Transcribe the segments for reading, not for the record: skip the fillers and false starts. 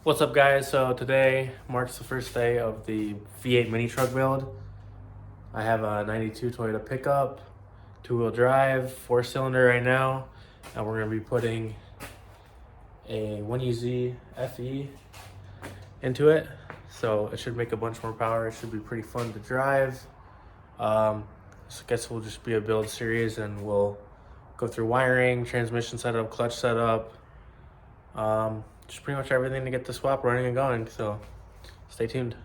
What's up, guys? So today marks the first day of the V8 mini truck build. I have a 92 Toyota pickup, two-wheel drive, four-cylinder right now, and we're going to be putting a 1UZ FE into it. So it should make a bunch more power. It should be pretty fun to drive. So I guess we'll just be a build series, and we'll go through wiring, transmission setup, clutch setup, just pretty much everything to get the swap running and going. So stay tuned.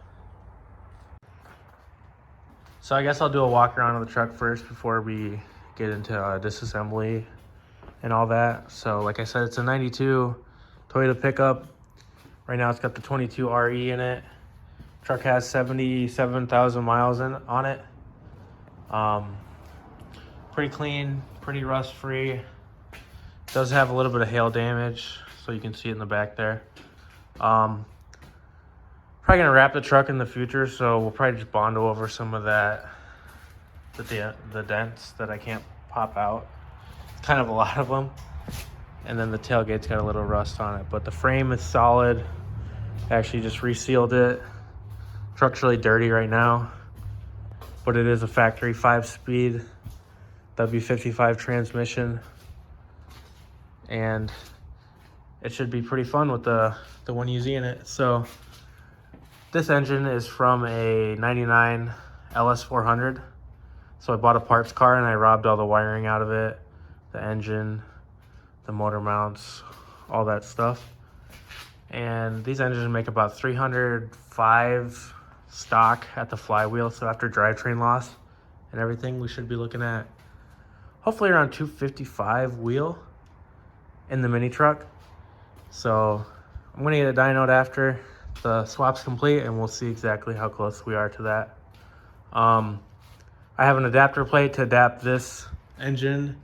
So I guess I'll do a walk around of the truck first before we get into disassembly and all that. So like I said, it's a 92 Toyota pickup. Right now it's got the 22 RE in it. Truck has 77,000 miles on it. Pretty clean, pretty rust free. Does have a little bit of hail damage, so you can see it in the back there. Probably gonna wrap the truck in the future, so we'll probably just Bondo over some of that, the dents that I can't pop out. Kind of a lot of them. And then the tailgate's got a little rust on it, but the frame is solid. I actually just resealed it. Truck's really dirty right now, but it is a factory 5-speed W55 transmission, and it should be pretty fun with the 1UZ in it. So this engine is from a 99 LS400. So I bought a parts car and I robbed all the wiring out of it, the engine, the motor mounts, all that stuff. And these engines make about 305 stock at the flywheel. So after drivetrain loss and everything, we should be looking at hopefully around 255 wheel in the mini truck. So I'm gonna get it dynoed after the swap's complete, and we'll see exactly how close we are to that. I have an adapter plate to adapt this engine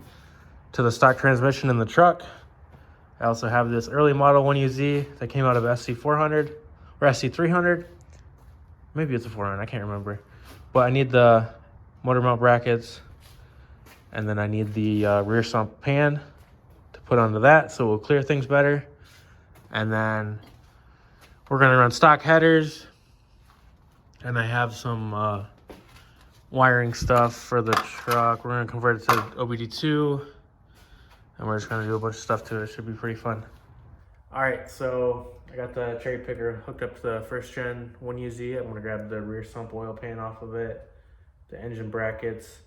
to the stock transmission in the truck. I also have this early model 1UZ that came out of SC400 or SC300. Maybe it's a 400, I can't remember. But I need the motor mount brackets, and then I need the rear sump pan to put onto that, so we'll clear things better. And then we're gonna run stock headers, and I have some wiring stuff for the truck. We're gonna convert it to OBD2, and we're just gonna do a bunch of stuff to it. It should be pretty fun. All right, so I got the cherry picker hooked up to the first gen 1UZ. I'm gonna grab the rear sump oil pan off of it, the engine brackets,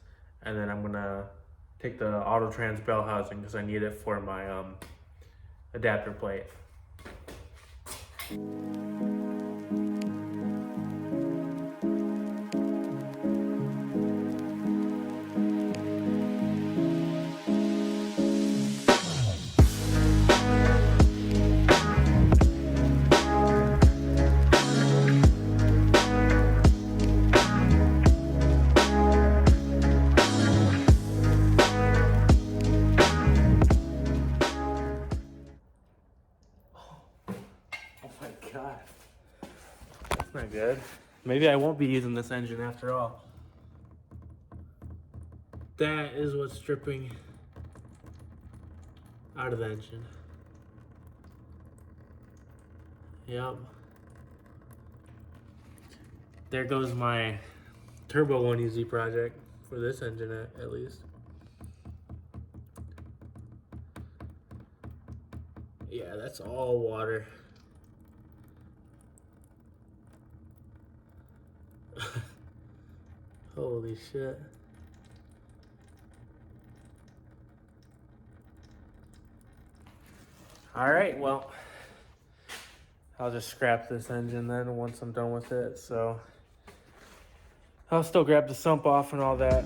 and then I'm gonna take the auto trans bell housing because I need it for my adapter plate. God, that's not good. Maybe I won't be using this engine after all. That is what's dripping out of the engine. Yep. There goes my turbo 1UZ project for this engine at least. Yeah, that's all water. Holy shit. All right, well, I'll just scrap this engine then once I'm done with it. So I'll still grab the sump off and all that.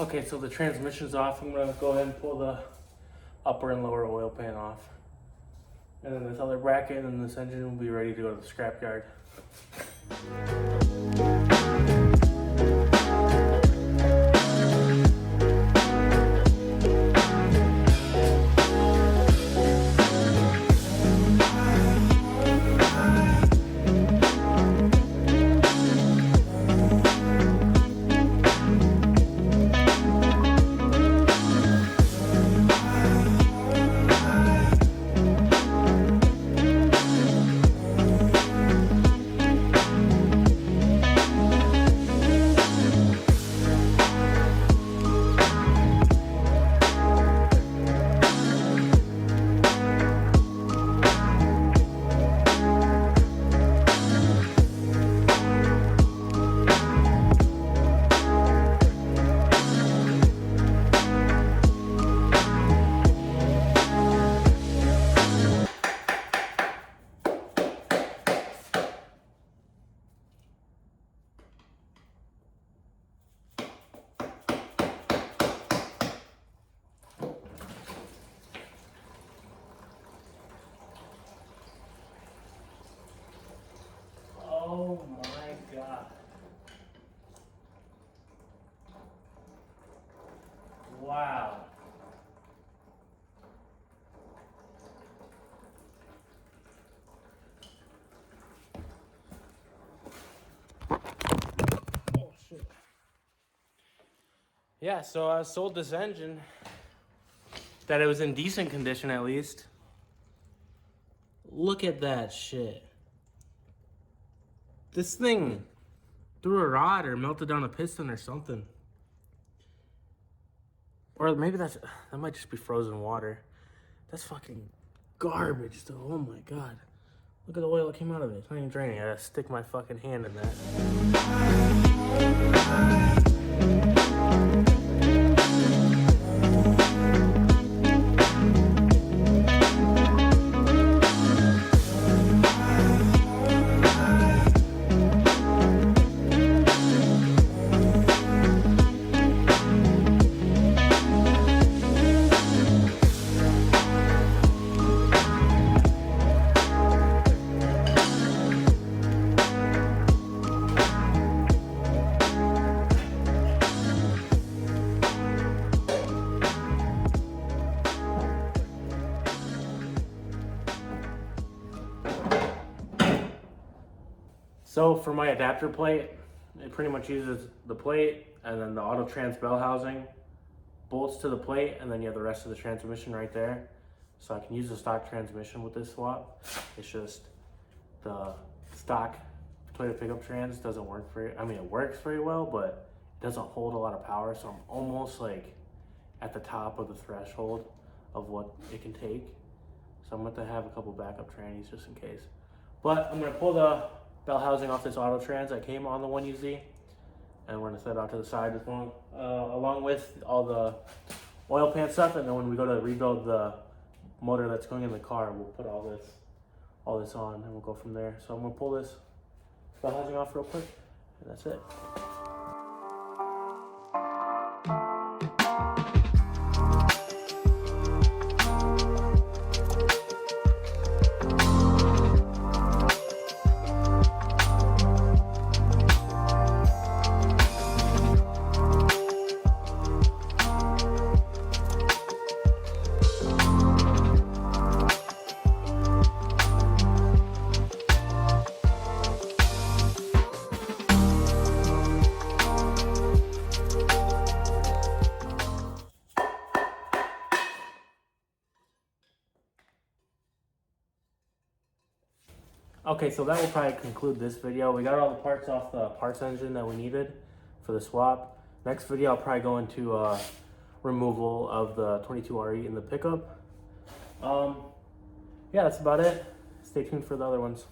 Okay, so the transmission's off. I'm gonna go ahead and pull the upper and lower oil pan off. And then this other bracket and this engine will be ready to go to the scrapyard. Oh my God. Wow. Oh shit. Yeah, so I sold this engine, that it was in decent condition at least. Look at that shit. This thing threw a rod or melted down a piston or something. Or maybe that might just be frozen water. That's fucking garbage though. Oh my God. Look at the oil that came out of it. It's not even draining. I gotta stick my fucking hand in that. So for my adapter plate, it pretty much uses the plate and then the auto trans bell housing, bolts to the plate, and then you have the rest of the transmission right there. So I can use the stock transmission with this swap. It's just the stock Toyota pickup trans doesn't work very, I mean, it works very well, but it doesn't hold a lot of power. So I'm almost like at the top of the threshold of what it can take. So I'm going to have a couple backup trannies just in case. But I'm going to pull the bell housing off this auto trans that came on the 1UZ, and we're gonna set it out to the side with one, along with all the oil pan stuff. And then when we go to rebuild the motor that's going in the car, we'll put all this on, and we'll go from there. So I'm gonna pull this bell housing off real quick, and that's it. Okay, so that will probably conclude this video. We got all the parts off the parts engine that we needed for the swap. Next video, I'll probably go into removal of the 22RE in the pickup. Yeah, that's about it. Stay tuned for the other ones.